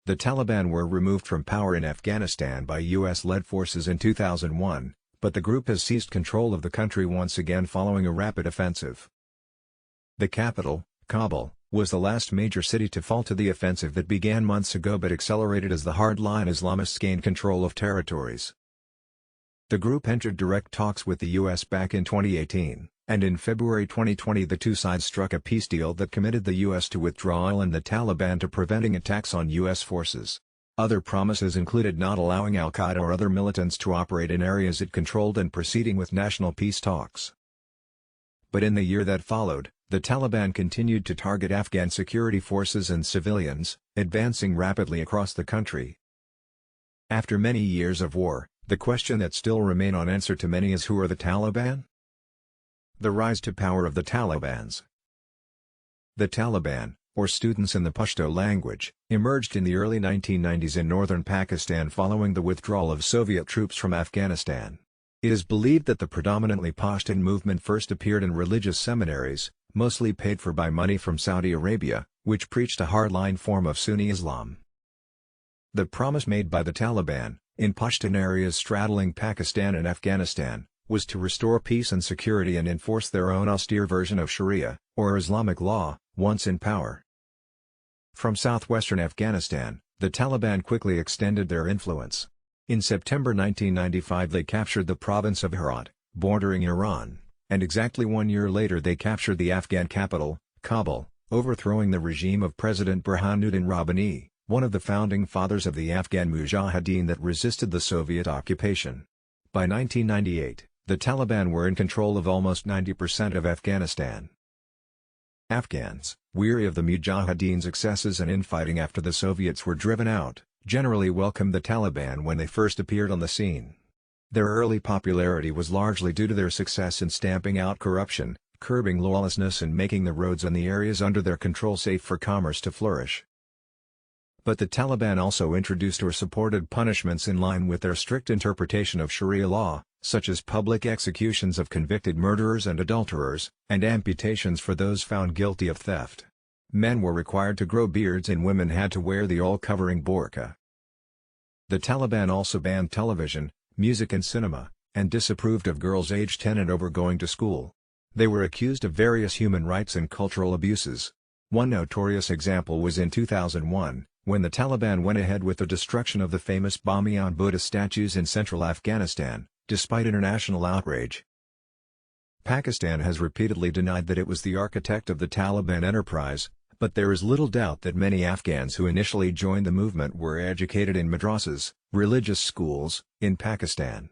The Taliban were removed from power in Afghanistan by US-led forces in 2001, but the group has seized control of the country once again following a rapid offensive. The capital, Kabul, was the last major city to fall to the offensive that began months ago but accelerated as the hardline Islamists gained control of territories. The group entered direct talks with the U.S. back in 2018, and in February 2020 the two sides struck a peace deal that committed the U.S. to withdrawal and the Taliban to preventing attacks on U.S. forces. Other promises included not allowing al-Qaeda or other militants to operate in areas it controlled and proceeding with national peace talks. But in the year that followed, the Taliban continued to target Afghan security forces and civilians, advancing rapidly across the country. After many years of war, the question that still remains unanswered to many is, who are the Taliban? The rise to power of the Talibans. The Taliban, or students in the Pashto language, emerged in the early 1990s in northern Pakistan following the withdrawal of Soviet troops from Afghanistan. It is believed that the predominantly Pashtun movement first appeared in religious seminaries, mostly paid for by money from Saudi Arabia, which preached a hardline form of Sunni Islam. The promise made by the Taliban, in Pashtun areas straddling Pakistan and Afghanistan, was to restore peace and security and enforce their own austere version of Sharia, or Islamic law, once in power. From southwestern Afghanistan, the Taliban quickly extended their influence. In September 1995 they captured the province of Herat, bordering Iran, and exactly 1 year later they captured the Afghan capital, Kabul, overthrowing the regime of President Burhanuddin Rabbani, one of the founding fathers of the Afghan Mujahideen that resisted the Soviet occupation. By 1998, the Taliban were in control of almost 90% of Afghanistan. Afghans, weary of the Mujahideen's excesses and infighting after the Soviets were driven out, generally welcomed the Taliban when they first appeared on the scene. Their early popularity was largely due to their success in stamping out corruption, curbing lawlessness and making the roads and the areas under their control safe for commerce to flourish. But the Taliban also introduced or supported punishments in line with their strict interpretation of Sharia law, such as public executions of convicted murderers and adulterers, and amputations for those found guilty of theft. Men were required to grow beards and women had to wear the all-covering burqa. The Taliban also banned television, music and cinema, and disapproved of girls aged 10 and over going to school. They were accused of various human rights and cultural abuses. One notorious example was in 2001, when the Taliban went ahead with the destruction of the famous Bamiyan Buddha statues in central Afghanistan, despite international outrage. Pakistan has repeatedly denied that it was the architect of the Taliban enterprise, but there is little doubt that many Afghans who initially joined the movement were educated in madrasas, religious schools, in Pakistan.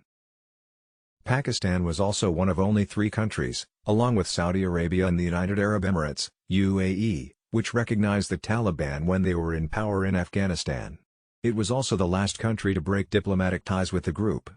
Pakistan was also one of only 3 countries, along with Saudi Arabia and the United Arab Emirates, UAE, which recognized the Taliban when they were in power in Afghanistan. It was also the last country to break diplomatic ties with the group.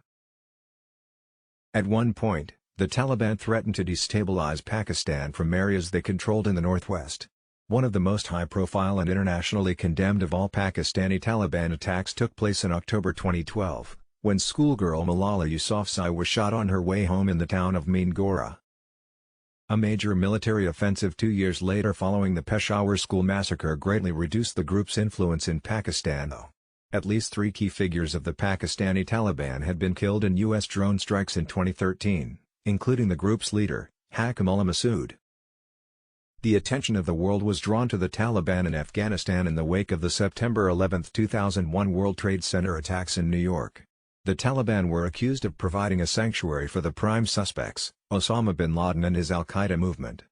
At one point, the Taliban threatened to destabilize Pakistan from areas they controlled in the northwest. One of the most high-profile and internationally condemned of all Pakistani Taliban attacks took place in October 2012, when schoolgirl Malala Yousafzai was shot on her way home in the town of Meengora. A major military offensive 2 years later following the Peshawar school massacre greatly reduced the group's influence in Pakistan though. At least 3 key figures of the Pakistani Taliban had been killed in U.S. drone strikes in 2013, including the group's leader, Hakim Ullah Masood. The attention of the world was drawn to the Taliban in Afghanistan in the wake of the September 11, 2001 World Trade Center attacks in New York. The Taliban were accused of providing a sanctuary for the prime suspects, Osama bin Laden and his al-Qaeda movement.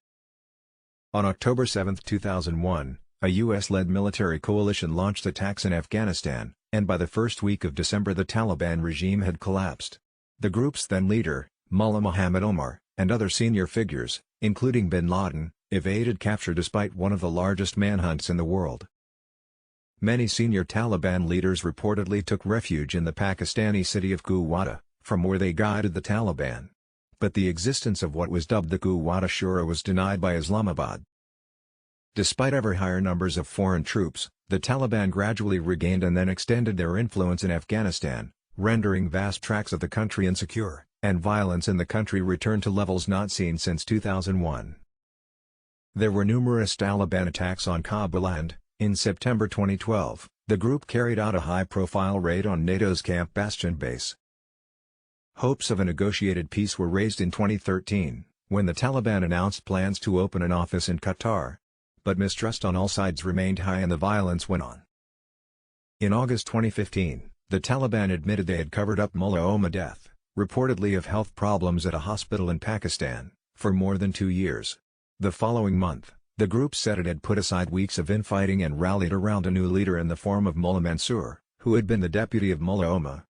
On October 7, 2001, a U.S.-led military coalition launched attacks in Afghanistan, and by the first week of December the Taliban regime had collapsed. The group's then leader, Mullah Muhammad Omar, and other senior figures, including bin Laden, evaded capture despite one of the largest manhunts in the world. Many senior Taliban leaders reportedly took refuge in the Pakistani city of Quwwata, from where they guided the Taliban. But the existence of what was dubbed the Quwwata Shura was denied by Islamabad. Despite ever higher numbers of foreign troops, the Taliban gradually regained and then extended their influence in Afghanistan, rendering vast tracts of the country insecure, and violence in the country returned to levels not seen since 2001. There were numerous Taliban attacks on Kabul and, In September 2012, the group carried out a high-profile raid on NATO's Camp Bastion base. Hopes of a negotiated peace were raised in 2013, when the Taliban announced plans to open an office in Qatar. But mistrust on all sides remained high and the violence went on. In August 2015, the Taliban admitted they had covered up Mullah Omar death, reportedly of health problems at a hospital in Pakistan, for more than 2 years. The following month, the group said it had put aside weeks of infighting and rallied around a new leader in the form of Mullah Mansour, who had been the deputy of Mullah Omar.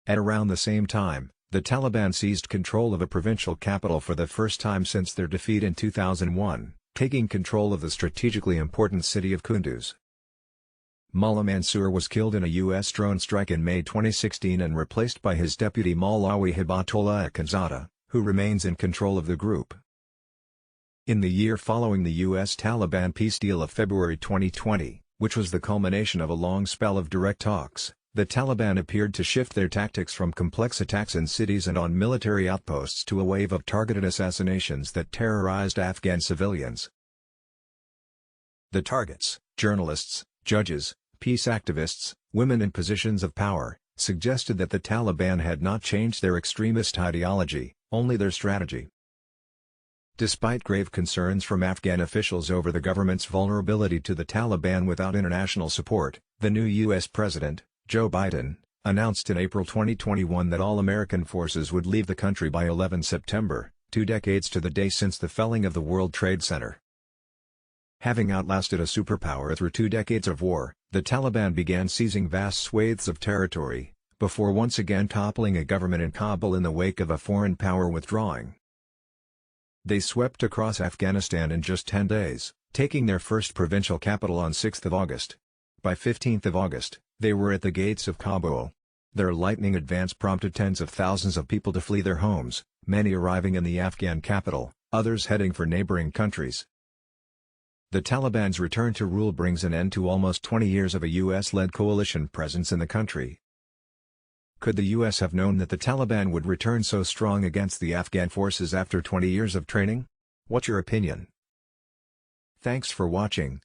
At around the same time, the Taliban seized control of a provincial capital for the first time since their defeat in 2001, taking control of the strategically important city of Kunduz. Mullah Mansour was killed in a U.S. drone strike in May 2016 and replaced by his deputy Maulawi Hibatullah Akhundzada, who remains in control of the group. In the year following the U.S.-Taliban peace deal of February 2020, which was the culmination of a long spell of direct talks, the Taliban appeared to shift their tactics from complex attacks in cities and on military outposts to a wave of targeted assassinations that terrorized Afghan civilians. The targets, journalists, judges, peace activists, women in positions of power, suggested that the Taliban had not changed their extremist ideology, only their strategy. Despite grave concerns from Afghan officials over the government's vulnerability to the Taliban without international support, the new U.S. President, Joe Biden, announced in April 2021 that all American forces would leave the country by 11 September, 2 decades to the day since the felling of the World Trade Center. Having outlasted a superpower through 2 decades of war, the Taliban began seizing vast swathes of territory, before once again toppling a government in Kabul in the wake of a foreign power withdrawing. They swept across Afghanistan in just 10 days, taking their first provincial capital on 6 August. By 15 August, they were at the gates of Kabul. Their lightning advance prompted tens of thousands of people to flee their homes, many arriving in the Afghan capital, others heading for neighboring countries. The Taliban's return to rule brings an end to almost 20 years of a U.S.-led coalition presence in the country. Could the U.S. have known that the Taliban would return so strong against the Afghan forces after 20 years of training? What's your opinion? Thanks for watching.